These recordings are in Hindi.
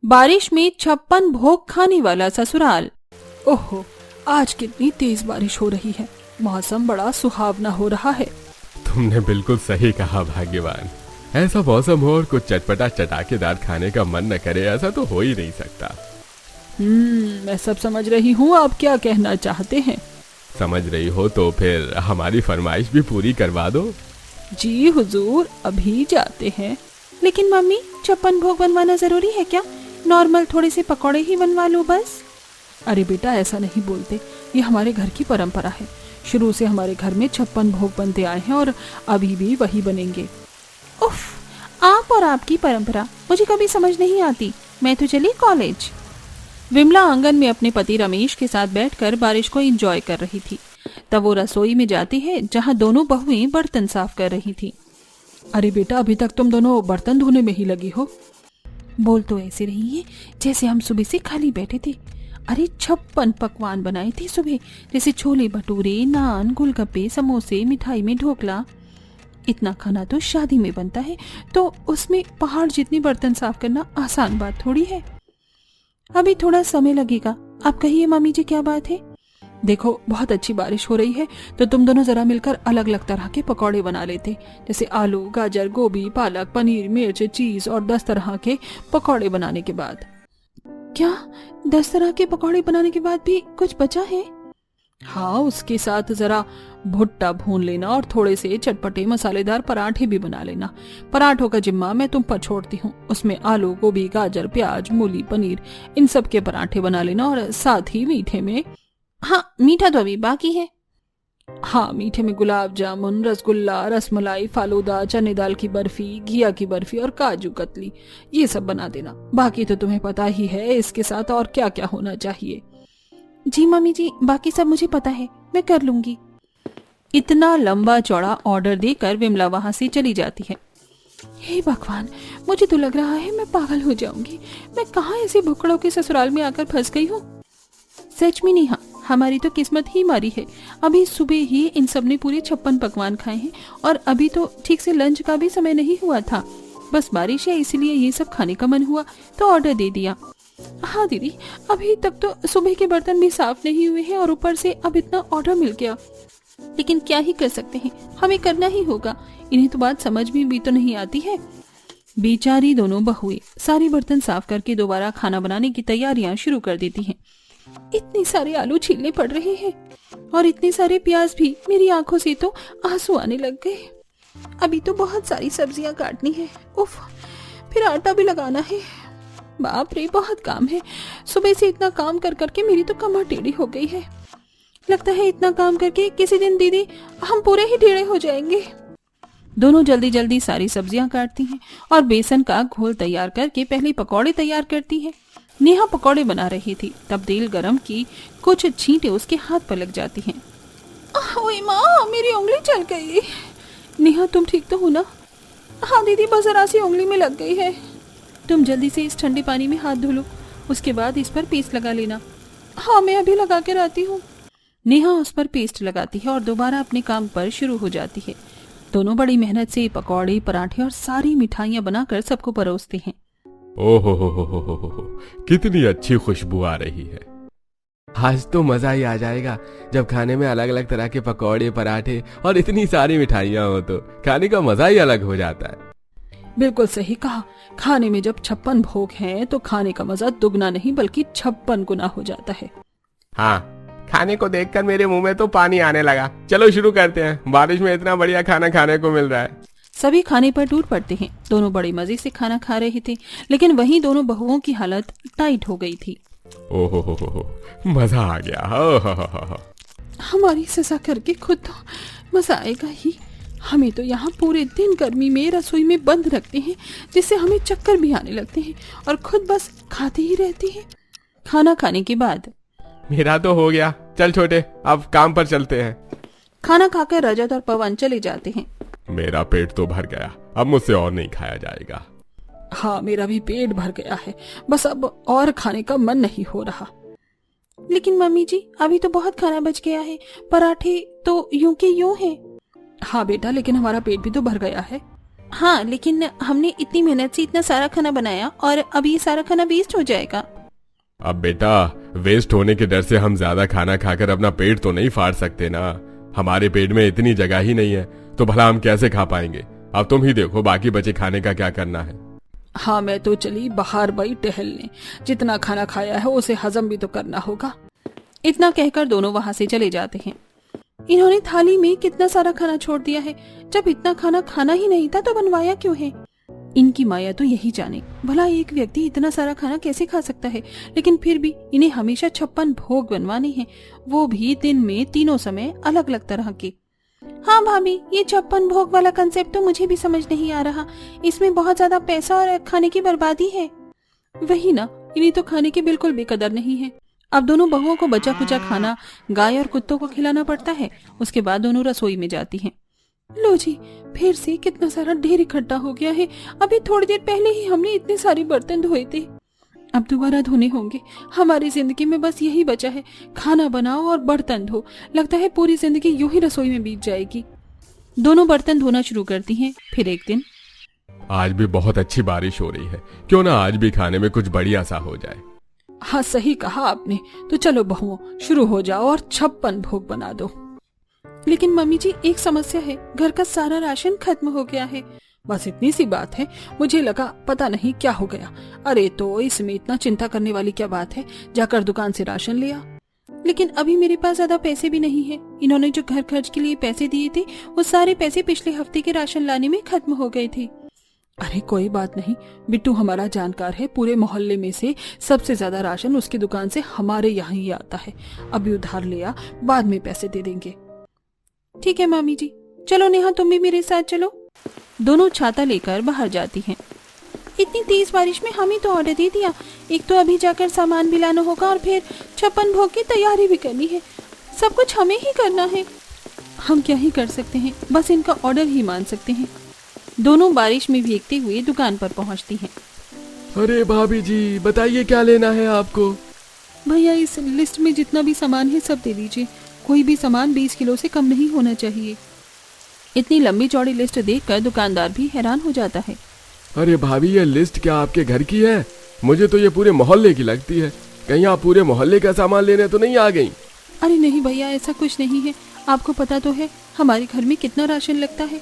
बारिश में 56 भोग खाने वाला ससुराल। ओहो, आज कितनी तेज बारिश हो रही है। मौसम बड़ा सुहावना हो रहा है। तुमने बिल्कुल सही कहा भाग्यवान। ऐसा मौसम हो और कुछ चटपटा चटाकेदार खाने का मन न करे, ऐसा तो हो ही नहीं सकता। मैं सब समझ रही हूँ, आप क्या कहना चाहते हैं। समझ रही हो तो फिर हमारी फरमाइश भी पूरी करवा दो। जी हुजूर, अभी जाते हैं। लेकिन मम्मी, 56 भोग बनवाना जरूरी है क्या? नॉर्मल थोड़े से पकौड़े ही बनवा लो बस। अरे बेटा, ऐसा नहीं बोलते, ये हमारे घर की परंपरा है। शुरू से हमारे घर में 56 भोग बनते आए हैं और अभी भी वही बनेंगे। उफ, आप और आपकी परंपरा मुझे कभी समझ नहीं आती। मैं तो चली कॉलेज। विमला आंगन में अपने पति रमेश के साथ बैठकर बारिश को एंजॉय कर रही थी। तब वो रसोई में जाती है जहां दोनों बहुएं बर्तन साफ कर रही थी। अरे बेटा, अभी तक तुम दोनों बर्तन धोने में ही लगी हो। बोल तो ऐसे रही है जैसे हम सुबह से खाली बैठे थे। अरे 56 पकवान बनाए थे सुबह, जैसे छोले भटूरे, नान, गोलगप्पे, समोसे, मिठाई में ढोकला। इतना खाना तो शादी में बनता है, तो उसमें पहाड़ जितने बर्तन साफ करना आसान बात थोड़ी है। अभी थोड़ा समय लगेगा। आप कहिए मम्मी जी, क्या बात है? देखो, बहुत अच्छी बारिश हो रही है, तो तुम दोनों जरा मिलकर अलग अलग तरह के पकौड़े बना लेते, जैसे आलू, गाजर, गोभी, पालक, पनीर, मिर्च, चीज और 10 तरह के पकौड़े बनाने के बाद। क्या 10 तरह के पकौड़े बनाने के बाद भी कुछ बचा है? हाँ, उसके साथ जरा भुट्टा भून लेना और थोड़े से चटपटे मसालेदार पराठे भी बना लेना। पराठों का जिम्मा मैं तुम पर छोड़ती हूँ। उसमें आलू, गोभी, गाजर, प्याज, मूली, पनीर, इन सब के पराठे बना लेना। और साथ ही मीठे में, हाँ, मीठा तो अभी बाकी है। हाँ, मीठे में गुलाब जामुन, रसगुल्ला, रसमलाई, फालूदा, चने दाल की बर्फी, घिया की बर्फी और काजू कतली, ये सब बना देना। बाकी तो तुम्हें पता ही है इसके साथ और क्या क्या होना चाहिए। जी मम्मी जी, बाकी सब मुझे पता है, मैं कर लूंगी। इतना लंबा चौड़ा ऑर्डर देकर विमला वहां से चली जाती है। हे भगवान, मुझे तो लग रहा है मैं पागल हो जाऊंगी। मैं कहाँ ऐसे भुक्कड़ों के ससुराल में आकर फंस गई हूँ। सच में नेहा, हमारी तो किस्मत ही मारी है। अभी सुबह ही इन सब ने पूरे 56 पकवान खाए हैं और अभी तो ठीक से लंच का भी समय नहीं हुआ था। बस बारिश है, इसलिए ये सब खाने का मन हुआ तो ऑर्डर दे दिया। हाँ दीदी, अभी तक तो सुबह के बर्तन भी साफ नहीं हुए हैं और ऊपर से अब इतना ऑर्डर मिल गया। लेकिन क्या ही कर सकते हैं, हमें करना ही होगा। इन्हें तो बात समझ में भी तो नहीं आती है। बेचारी दोनों बहुएं सारे बर्तन साफ करके दोबारा खाना बनाने की तैयारियां शुरू कर देती हैं। इतने सारे आलू छीलने पड़ रहे हैं और इतने सारे प्याज भी। मेरी आंखों से तो आंसू आने लग गए। अभी तो बहुत सारी सब्जियां काटनी है, उफ, फिर आटा भी लगाना है। बाप रे, बहुत काम है। सुबह से इतना काम कर करके मेरी तो कमर टेढ़ी हो गई है। लगता है इतना काम करके किसी दिन दीदी हम पूरे ही टेढ़े हो जाएंगे। दोनों जल्दी जल्दी सारी सब्जियां काटती हैं और बेसन का घोल तैयार करके पहले पकौड़े तैयार करती है। नेहा पकौड़े बना रही थी, तब तेल गरम की कुछ छींटे उसके हाथ पर लग जाती हैं। ओए माँ, मेरी उंगली चल गई। नेहा, तुम ठीक तो हो ना? हाँ दीदी, बस जरा सी उंगली में लग गई है। तुम जल्दी से इस ठंडे पानी में हाथ धो लो, उसके बाद इस पर पेस्ट लगा लेना। हाँ, मैं अभी लगा कर आती हूँ। नेहा उस पर पेस्ट लगाती है और दोबारा अपने काम पर शुरू हो जाती है। दोनों बड़ी मेहनत से पकौड़े, पराठे और सारी मिठाइयाँ बनाकर सबको परोसते हैं। ओहो हो, कितनी अच्छी खुशबू आ रही है। आज तो मजा ही आ जाएगा जब खाने में अलग अलग तरह के पकौड़े, पराठे और इतनी सारी मिठाइयाँ हो तो खाने का मजा ही अलग हो जाता है। बिल्कुल सही कहा। खाने में जब 56 भोग हैं तो खाने का मजा दुगना नहीं बल्कि 56 गुना हो जाता है। हाँ, खाने को देखकर मेरे मुंह में तो पानी आने लगा। चलो शुरू करते हैं, बारिश में इतना बढ़िया खाना खाने को मिल रहा है। सभी खाने पर टूट पड़ते हैं। दोनों बड़े मजे से खाना खा रहे थे, लेकिन वहीं दोनों बहुओं की हालत टाइट हो गई थी। ओहो, मजा आ गया। हमारी सजा करके खुद तो मजा आएगा ही। हमें तो यहाँ पूरे दिन गर्मी में रसोई में बंद रखते हैं, जिससे हमें चक्कर भी आने लगते हैं और खुद बस खाते ही रहते हैं। खाना खाने के बाद, मेरा तो हो गया, चल छोटे, अब काम पर चलते हैं। खाना खाकर रजत और पवन चले जाते हैं। मेरा पेट तो भर गया, अब मुझसे और नहीं खाया जाएगा। हाँ, मेरा भी पेट भर गया है, बस अब और खाने का मन नहीं हो रहा। लेकिन मम्मी जी, अभी तो बहुत खाना बच गया है। पराठे तो यूं के यूं हैं। हाँ बेटा, लेकिन हमारा पेट भी तो भर गया है। हाँ, लेकिन हमने इतनी मेहनत से इतना सारा खाना बनाया और अभी ये सारा खाना वेस्ट हो जाएगा। अब बेटा, वेस्ट होने के डर से हम ज्यादा खाना खाकर अपना पेट तो नहीं फाड़ सकते ना। हमारे पेट में इतनी जगह ही नहीं है, तो भला हम कैसे खा पाएंगे। अब तुम ही देखो बाकी बचे खाने का क्या करना है। हाँ, मैं तो चली बाहर भाई टहलने, जितना खाना खाया है उसे हजम भी तो करना होगा। इतना कहकर दोनों वहां से चले जाते हैं। इन्होंने थाली में कितना सारा खाना छोड़ दिया है। जब इतना खाना खाना ही नहीं था तो बनवाया क्यों है। इनकी माया तो यही जाने, भला एक व्यक्ति इतना सारा खाना कैसे खा सकता है। लेकिन फिर भी इन्हें हमेशा 56 भोग बनवाने हैं, वो भी दिन में तीनों समय अलग अलग तरह के। हाँ भाभी, ये 56 भोग वाला कंसेप्ट तो मुझे भी समझ नहीं आ रहा। इसमें बहुत ज्यादा पैसा और खाने की बर्बादी है। वही ना, इन्हें तो खाने की बिल्कुल बेकदर नहीं है। अब दोनों बहुओं को बचा कुचा खाना गाय और कुत्तों को खिलाना पड़ता है। उसके बाद दोनों रसोई में जाती हैं। लो जी, फिर से कितना सारा ढेर इकट्ठा हो गया है। अभी थोड़ी देर पहले ही हमने इतने सारे बर्तन धोए थे, अब दोबारा धोने होंगे। हमारी जिंदगी में बस यही बचा है, खाना बनाओ और बर्तन धो। लगता है पूरी जिंदगी यूं ही रसोई में बीत जाएगी। दोनों बर्तन धोना शुरू करती हैं। फिर एक दिन, आज भी बहुत अच्छी बारिश हो रही है, क्यों ना आज भी खाने में कुछ बढ़िया सा हो जाए। हाँ, सही कहा आपने। तो चलो बहुओं, शुरू हो जाओ और 56 भोग बना दो। लेकिन मम्मी जी, एक समस्या है, घर का सारा राशन खत्म हो गया है। बस इतनी सी बात है? मुझे लगा पता नहीं क्या हो गया। अरे तो इसमें इतना चिंता करने वाली क्या बात है, जाकर दुकान से राशन ले आ। लेकिन अभी मेरे पास ज्यादा पैसे भी नहीं है। इन्होंने जो घर खर्च के लिए पैसे दिए थे वो सारे पैसे पिछले हफ्ते के राशन लाने में खत्म हो गए थे। अरे कोई बात नहीं, बिट्टू हमारा जानकार है। पूरे मोहल्ले में से सबसे ज्यादा राशन उसकी दुकान से हमारे यहाँ ही आता है। अभी उधार लिया, बाद में पैसे दे देंगे। ठीक है मामी जी, चलो नेहा तुम भी मेरे साथ चलो। दोनों छाता लेकर बाहर जाती हैं। इतनी तेज बारिश में हम ही तो ऑर्डर दे दिया। एक तो अभी जाकर सामान भी लाना होगा और फिर 56 भोग की तैयारी भी करनी है। सब कुछ हमें ही करना है। हम क्या ही कर सकते हैं, बस इनका ऑर्डर ही मान सकते हैं। दोनों बारिश में भीगते हुए दुकान पर पहुंचती हैं। अरे भाभी जी, बताइए क्या लेना है आपको। भैया, इस लिस्ट में जितना भी सामान है सब दे दीजिए। कोई भी सामान 20 किलो से कम नहीं होना चाहिए। इतनी लंबी चौड़ी लिस्ट देखकर दुकानदार भी हैरान हो जाता है। अरे भाभी, ये लिस्ट क्या आपके घर की है? मुझे तो ये पूरे मोहल्ले की लगती है। कहीं आप पूरे मोहल्ले का सामान लेने तो नहीं आ गई? अरे नहीं भैया, ऐसा कुछ नहीं है। आपको पता तो है हमारे घर में कितना राशन लगता है।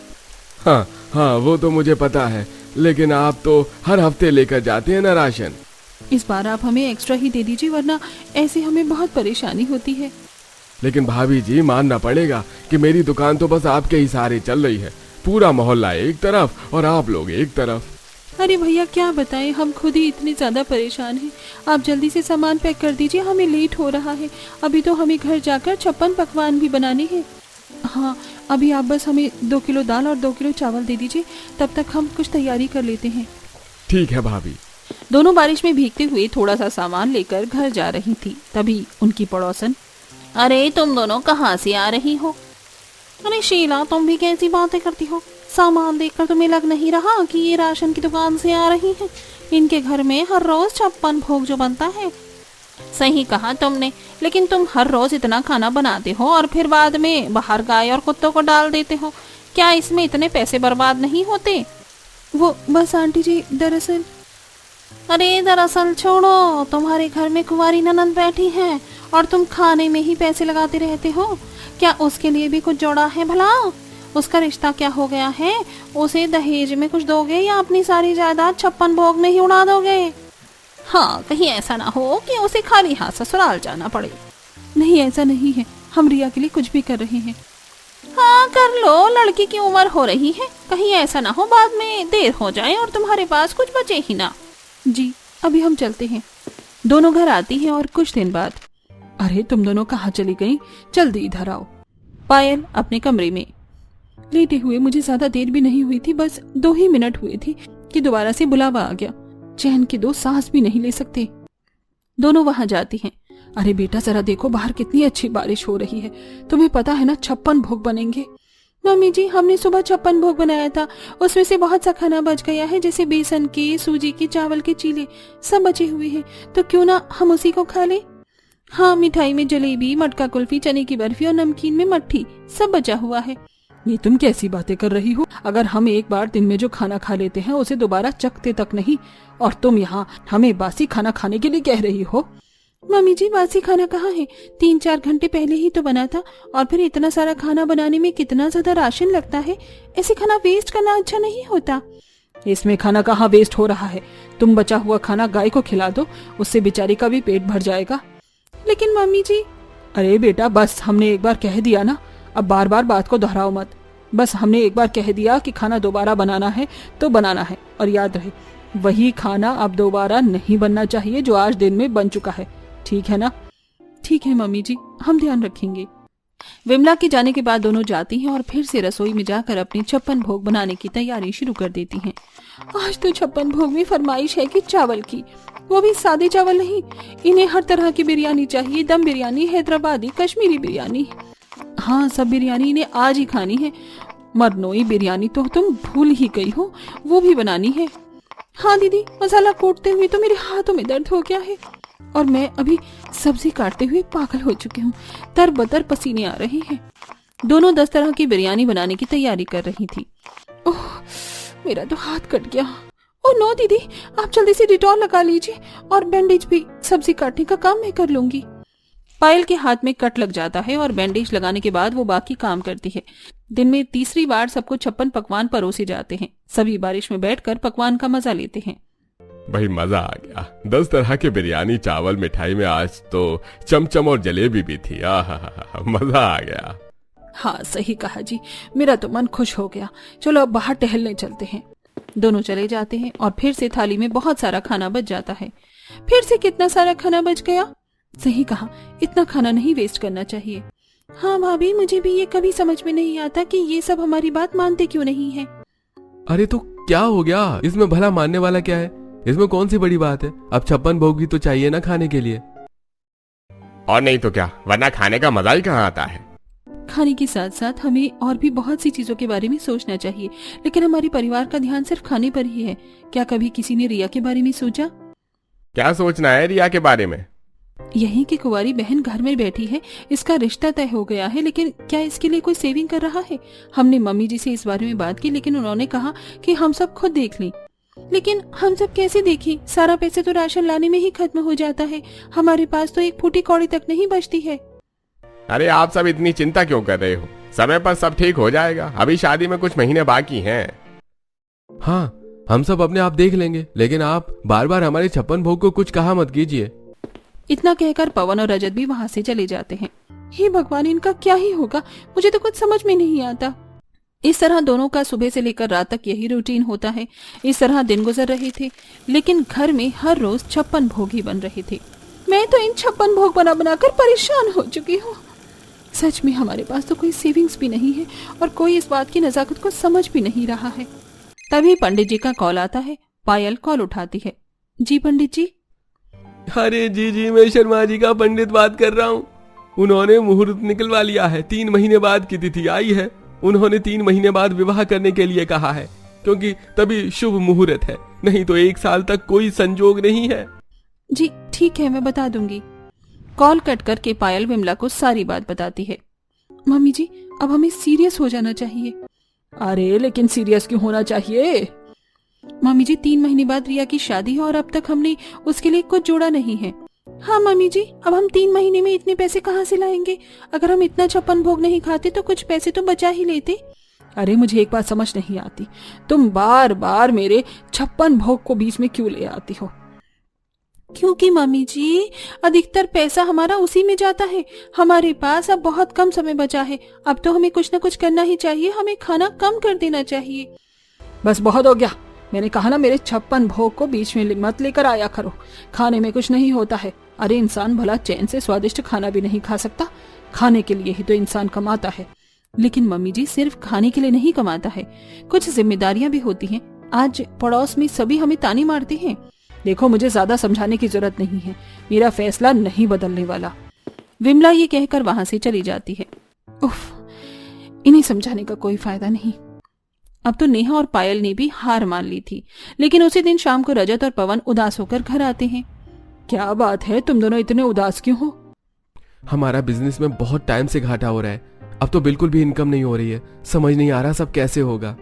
हाँ हाँ, वो तो मुझे पता है, लेकिन आप तो हर हफ्ते लेकर जाते हैं ना राशन। इस बार आप हमें एक्स्ट्रा ही दे दीजिए, वरना ऐसे हमें बहुत परेशानी होती है। लेकिन भाभी जी, मानना पड़ेगा कि मेरी दुकान तो बस आपके ही सहारे चल रही है। पूरा मोहल्ला एक तरफ और आप लोग एक तरफ। अरे भैया क्या बताएं, हम खुद ही इतने ज्यादा परेशान हैं। आप जल्दी से सामान पैक कर दीजिए, हमें लेट हो रहा है। अभी तो हमें घर जाकर 56 पकवान भी बनाने हैं। हाँ, अभी आप बस हमें 2 किलो दाल और 2 किलो चावल दे दीजिए, तब तक हम कुछ तैयारी कर लेते हैं। ठीक है भाभी। दोनों बारिश में भीगते हुए थोड़ा सा सामान लेकर घर जा रही थी। तभी उनकी पड़ोसन, अरे तुम दोनों कहाँ से आ रही हो? अरे शीला, तुम भी कैसी बातें करती हो? सामान देखकर तुम्हें लग नहीं रहा कि ये राशन की दुकान से आ रही है? इनके घर में हर रोज 56 भोग जो बनता है। सही कहा तुमने, लेकिन तुम हर रोज इतना खाना बनाते हो और फिर बाद में बाहर गाय और कुत्तों को डाल देते हो। क्या इसमें इतने पैसे बर्बाद नहीं होते? वो बस आंटी जी, दरअसल। अरे दरअसल छोड़ो, तुम्हारे घर में कुंवारी ननद बैठी है और तुम खाने में ही पैसे लगाते रहते हो। क्या उसके लिए भी कुछ जोड़ा है भला? उसका रिश्ता क्या हो गया है? उसे दहेज में कुछ दोगे या अपनी सारी जायदाद 56 भोग में ही उड़ा दोगे? हाँ, कहीं ऐसा ना हो कि उसे खाली हाथ ससुराल जाना पड़े। नहीं, ऐसा नहीं है, हम रिया के लिए कुछ भी कर रहे हैं। हाँ कर लो, लड़की की उम्र हो रही है। कहीं ऐसा ना हो बाद में देर हो जाए और तुम्हारे पास कुछ बचे ही ना। जी, अभी हम चलते हैं। दोनों घर आती हैं और कुछ दिन बाद, अरे तुम दोनों कहाँ चली गई? जल्दी इधर आओ। पायल अपने कमरे में लेटे हुए, मुझे ज्यादा देर भी नहीं हुई थी, बस 2 ही मिनट हुए थे कि दोबारा से बुलावा आ गया। चैन की 2 सांस भी नहीं ले सकते। दोनों वहां जाती हैं। अरे बेटा जरा देखो, बाहर कितनी अच्छी बारिश हो रही है। तुम्हें पता है ना 56 भोग बनेंगे। मम्मी जी, हमने सुबह 56 भोग बनाया था, उसमें से बहुत सा खाना बच गया है, जैसे बेसन के, सूजी के, चावल के चीले सब बचे हुए हैं। तो क्यों ना हम उसी को खा ले। हाँ, मिठाई में जलेबी, मटका कुल्फी, चने की बर्फी और नमकीन में मट्ठी सब बचा हुआ है। ये तुम कैसी बातें कर रही हो? अगर हम एक बार दिन में जो खाना खा लेते हैं उसे दोबारा चखते तक नहीं, और तुम यहाँ हमें बासी खाना खाने के लिए कह रही हो? मम्मी जी, बासी खाना कहाँ है? 3-4 घंटे पहले ही तो बना था, और फिर इतना सारा खाना बनाने में कितना ज्यादा राशन लगता है। ऐसे खाना वेस्ट करना अच्छा नहीं होता। इसमें खाना कहाँ वेस्ट हो रहा है? तुम बचा हुआ खाना गाय को खिला दो, उससे बेचारी का भी पेट भर जाएगा। लेकिन मम्मी जी। अरे बेटा, बस हमने एक बार कह दिया ना, अब बार बार बात को दोहराओ मत। बस हमने एक बार कह दिया कि खाना दोबारा बनाना है तो बनाना है, और याद रहे वही खाना अब दोबारा नहीं बनना चाहिए जो आज दिन में बन चुका है, ठीक है ना? ठीक है मम्मी जी, हम ध्यान रखेंगे। विमला के जाने के बाद दोनों जाती हैं और फिर से रसोई में जाकर अपनी 56 भोग बनाने की तैयारी शुरू कर देती हैं। आज तो 56 भोग में फरमाइश है कि चावल की, वो भी सादे चावल नहीं, इन्हें हर तरह की बिरयानी चाहिए। दम बिरयानी, हैदराबादी, कश्मीरी बिरयानी, हाँ सब बिरयानी इन्हें आज ही खानी है। मरनोई बिरयानी तो तुम भूल ही गई हो, वो भी बनानी है। हाँ दीदी, मसाला कूटते हुए तो मेरे हाथों में दर्द हो गया है, और मैं अभी सब्जी काटते हुए पागल हो चुकी हूँ। तरबतर पसीने आ रहे हैं। दोनों 10 तरह की बिरयानी बनाने की तैयारी कर रही थी। ओह, मेरा तो हाथ कट गया। ओह नो दीदी, आप जल्दी से डिटॉल लगा लीजिए, और बैंडेज भी। सब्जी काटने का काम मैं कर लूंगी। पायल के हाथ में कट लग जाता है और बैंडेज लगाने के बाद वो बाकी काम करती है। दिन में तीसरी बार सबको 56 पकवान परोसे जाते हैं। सभी बारिश में बैठकर पकवान का मजा लेते हैं। भाई मजा आ गया। 10 तरह के बिरयानी, चावल, मिठाई में आज तो चमचम और जलेबी भी थी। मजा आ गया। हाँ सही कहा जी, मेरा तो मन खुश हो गया। चलो अब बाहर टहलने चलते हैं। दोनों चले जाते हैं और फिर से थाली में बहुत सारा खाना बच जाता है। फिर से कितना सारा खाना बच गया। सही कहा, इतना खाना नहीं वेस्ट करना चाहिए। हाँ भाभी, मुझे भी ये कभी समझ में नहीं आता कि ये सब हमारी बात मानते क्यों नहीं है। अरे तो क्या हो गया? इसमें भला मानने वाला क्या है? इसमें कौन सी बड़ी बात है? अब 56 भोग भी तो चाहिए ना खाने के लिए। और नहीं तो क्या, वरना खाने का मजा ही कहाँ आता है। खाने के साथ साथ हमें और भी बहुत सी चीजों के बारे में सोचना चाहिए, लेकिन हमारे परिवार का ध्यान सिर्फ खाने पर ही है। क्या कभी किसी ने रिया के बारे में सोचा? क्या सोचना है रिया के बारे में? यही कि कुंवारी बहन घर में बैठी है, इसका रिश्ता तय हो गया है, लेकिन क्या इसके लिए कोई सेविंग कर रहा है? हमने मम्मी जी से इस बारे में बात की, लेकिन उन्होंने कहा कि हम सब खुद देख लें। लेकिन हम सब कैसे देखें? सारा पैसे तो राशन लाने में ही खत्म हो जाता है। हमारे पास तो एक फूटी कौड़ी तक नहीं बचती है। अरे आप सब इतनी चिंता क्यों कर रहे हो? समय पर सब ठीक हो जाएगा। अभी शादी में कुछ महीने बाकी हैं। हाँ, हम सब अपने आप देख लेंगे, लेकिन आप बार बार हमारे 56 भोग को कुछ कहा मत कीजिए। इतना कहकर पवन और रजत भी वहाँ से चले जाते हैं। हे भगवान, इनका क्या ही होगा, मुझे तो कुछ समझ में नहीं आता। इस तरह दोनों का सुबह से लेकर रात तक यही रूटीन होता है। इस तरह दिन गुजर रहे थे, लेकिन घर में हर रोज 56 भोग ही बन रहे थे। मैं तो इन 56 भोग बना बनाकर परेशान हो चुकी हूँ। सच में हमारे पास तो कोई सेविंग्स भी नहीं है, और कोई इस बात की नजाकत को समझ भी नहीं रहा है। तभी पंडित जी का कॉल आता है। पायल कॉल उठाती है। जी पंडित जी। अरे जी, मैं शर्मा जी का पंडित बात कर रहा हूँ। उन्होंने मुहूर्त निकलवा लिया है। 3 महीने बाद की तिथि आई है। उन्होंने 3 महीने बाद विवाह करने के लिए कहा है, क्योंकि तभी शुभ मुहूर्त है, नहीं तो 1 साल तक कोई संजोग नहीं है। जी ठीक है, मैं बता दूंगी। कॉल कट करके पायल विमला को सारी बात बताती है। मम्मी जी, अब हमें सीरियस हो जाना चाहिए। अरे लेकिन सीरियस क्यों होना चाहिए? मम्मी जी, 3 महीने बाद रिया की शादी है और अब तक हमने उसके लिए कुछ जोड़ा नहीं है। हाँ मम्मी जी, अब हम 3 महीने में इतने पैसे कहाँ से लाएंगे? अगर हम इतना 56 भोग नहीं खाते तो कुछ पैसे तो बचा ही लेते। अरे मुझे एक बात समझ नहीं आती, तुम बार बार मेरे 56 भोग को बीच में क्यों ले आती हो? क्योंकि मम्मी जी, अधिकतर पैसा हमारा उसी में जाता है। हमारे पास अब बहुत कम समय बचा है। अब तो हमें कुछ न कुछ करना ही चाहिए। हमें खाना कम कर देना चाहिए। बस बहुत हो गया। मैंने कहा ना, मेरे 56 भोग को बीच में मत लेकर आया करो। खाने में कुछ नहीं होता है। अरे इंसान भला चैन से स्वादिष्ट खाना भी नहीं खा सकता? खाने के लिए ही तो इंसान कमाता है। लेकिन मम्मी जी, सिर्फ खाने के लिए नहीं कमाता है, कुछ जिम्मेदारियां भी होती हैं। आज पड़ोस में सभी हमें ताने मारते हैं। देखो, मुझे ज्यादा समझाने की जरूरत नहीं है। मेरा फैसला नहीं बदलने वाला। विमला ये कहकर वहां से चली जाती है। उफ, इन्हें समझाने का कोई फायदा नहीं। अब तो नेहा और पायल ने भी हार मान ली थी। लेकिन उसी दिन शाम को रजत और पवन उदास होकर घर आते हैं। क्या बात है, तुम दोनों इतने उदास क्यों हो? हमारा बिजनेस में बहुत टाइम से घाटा हो रहा है। अब तो बिल्कुल भी इनकम नहीं हो रही है, समझ नहीं आ रहा सब कैसे होगा।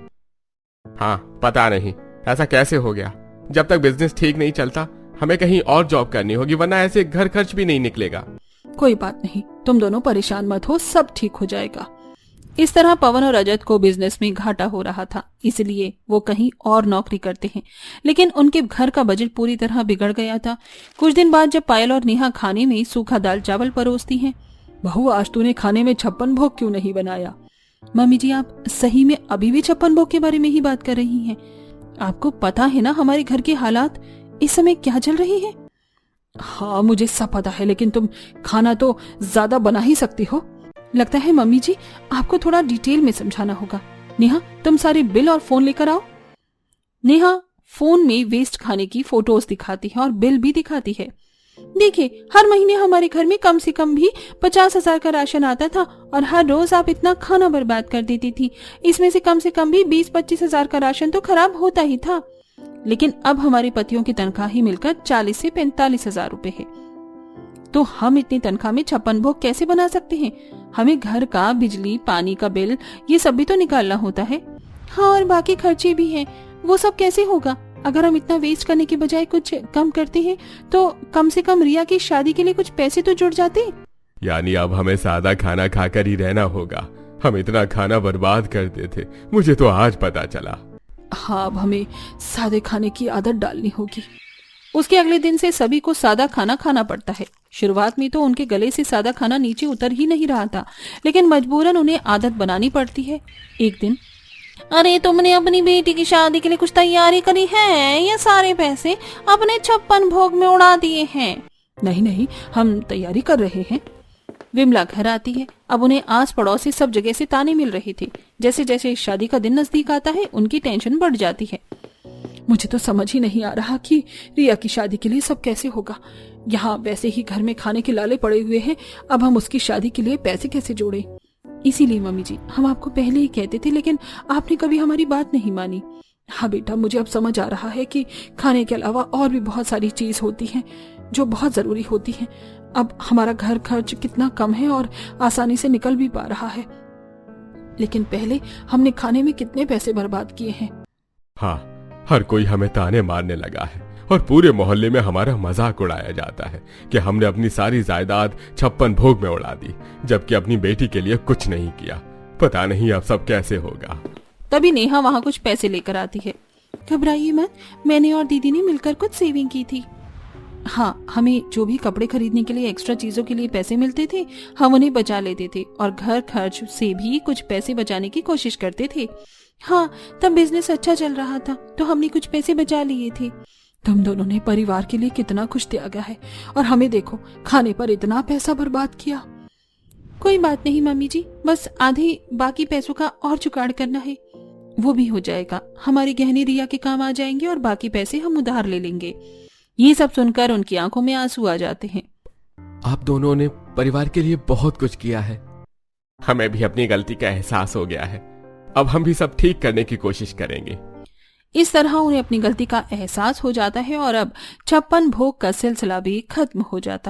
हाँ पता नहीं ऐसा कैसे हो गया। जब तक बिजनेस ठीक नहीं चलता हमें कहीं और जॉब करनी होगी, वरना ऐसे घर खर्च भी नहीं निकलेगा। कोई बात नहीं, तुम दोनों परेशान मत हो, सब ठीक हो जाएगा। इस तरह पवन और रजत को बिजनेस में घाटा हो रहा था, इसलिए वो कहीं और नौकरी करते हैं, लेकिन उनके घर का बजट पूरी तरह बिगड़ गया था। कुछ दिन बाद जब पायल और नेहा खाने में सूखा दाल चावल परोसती हैं, बहू आज तूने खाने में 56 भोग क्यों नहीं बनाया? मम्मी जी आप सही में अभी भी 56 भोग के बारे में ही बात कर रही हैं? आपको पता है ना हमारे घर के हालात इस समय क्या चल रहे हैं? हाँ मुझे सब पता है, लेकिन तुम खाना तो ज्यादा बना ही सकती हो। लगता है मम्मी जी आपको थोड़ा डिटेल में समझाना होगा। नेहा तुम सारे बिल और फोन लेकर आओ। नेहा फोन में वेस्ट खाने की फोटोज दिखाती है और बिल भी दिखाती है। देखिए हर महीने हमारे घर में कम से कम भी 50,000 का राशन आता था और हर रोज आप इतना खाना बर्बाद कर देती थी। इसमें से कम भी 20-25,000 का राशन तो खराब होता ही था, लेकिन अब हमारे पतियों की तनख्वाह ही मिलकर 40 से 45,000 रुपए है। तो हम इतनी तनख्वाह में 56 भोग कैसे बना सकते हैं? हमें घर का बिजली पानी का बिल ये सब भी तो निकालना होता है। हाँ और बाकी खर्चे भी हैं, वो सब कैसे होगा? अगर हम इतना वेस्ट करने के बजाय कुछ कम करते हैं तो कम से कम रिया की शादी के लिए कुछ पैसे तो जुड़ जाते। यानी अब हमें सादा खाना खाकर ही रहना होगा। हम इतना खाना बर्बाद करते थे, मुझे तो आज पता चला। हाँ अब हमें सादे खाने की आदत डालनी होगी। उसके अगले दिन से सभी को सादा खाना खाना पड़ता है। शुरुआत में तो उनके गले से सादा खाना नीचे उतर ही नहीं रहा था, लेकिन मजबूरन उन्हें आदत बनानी पड़ती है। एक दिन, अरे तुमने अपनी बेटी की शादी के लिए कुछ तैयारी करी है या सारे पैसे अपने 56 भोग में उड़ा दिए हैं? नहीं हम तैयारी कर रहे हैं। विमला घर आती है। अब उन्हें आस पड़ोस से सब जगह से ताने मिल रहे थे। जैसे जैसे शादी का दिन नजदीक आता है उनकी टेंशन बढ़ जाती है। मुझे तो समझ ही नहीं आ रहा कि रिया की शादी के लिए सब कैसे होगा। यहाँ वैसे ही घर में खाने के लाले पड़े हुए हैं, अब हम उसकी शादी के लिए पैसे कैसे जोड़े? इसीलिए मम्मी जी हम आपको पहले ही कहते थे, लेकिन आपने कभी हमारी बात नहीं मानी। हाँ बेटा मुझे अब समझ आ रहा है कि खाने के अलावा और भी बहुत सारी चीज होती हैं जो बहुत जरूरी होती हैं। अब हमारा घर खर्च कितना कम है और आसानी से निकल भी पा रहा है, लेकिन पहले हमने खाने में कितने पैसे बर्बाद किए हैं। हाँ हर कोई हमें ताने मारने लगा है और पूरे मोहल्ले में हमारा मजाक उड़ाया जाता है कि हमने अपनी सारी जायदाद 56 भोग में उड़ा दी, जबकि अपनी बेटी के लिए कुछ नहीं किया। पता नहीं अब सब कैसे होगा। तभी नेहा वहाँ कुछ पैसे लेकर आती है। घबराइए मत, मैंने और दीदी ने मिलकर कुछ सेविंग की थी। हाँ हमें जो भी कपड़े खरीदने के लिए एक्स्ट्रा चीजों के लिए पैसे मिलते थे हम उन्हें बचा लेते थे और घर खर्च से भी कुछ पैसे बचाने की कोशिश करते थे। हाँ तब बिजनेस अच्छा चल रहा था तो हमने कुछ पैसे बचा लिए थे। तुम दोनों ने परिवार के लिए कितना कुछ त्यागा है और हमें देखो खाने पर इतना पैसा बर्बाद किया। कोई बात नहीं मम्मी जी, बस आधे बाकी पैसों का और जुगाड़ करना है, वो भी हो जाएगा। हमारे गहने रिया के काम आ जाएंगे और बाकी पैसे हम उधार ले लेंगे। ये सब सुनकर उनकी आंखों में आंसू आ जाते हैं। आप दोनों ने परिवार के लिए बहुत कुछ किया है। हमें भी अपनी गलती का एहसास हो गया है, अब हम भी सब ठीक करने की कोशिश करेंगे। इस तरह उन्हें अपनी गलती का एहसास हो जाता है और अब 56 भोग का सिलसिला भी खत्म हो जाता है।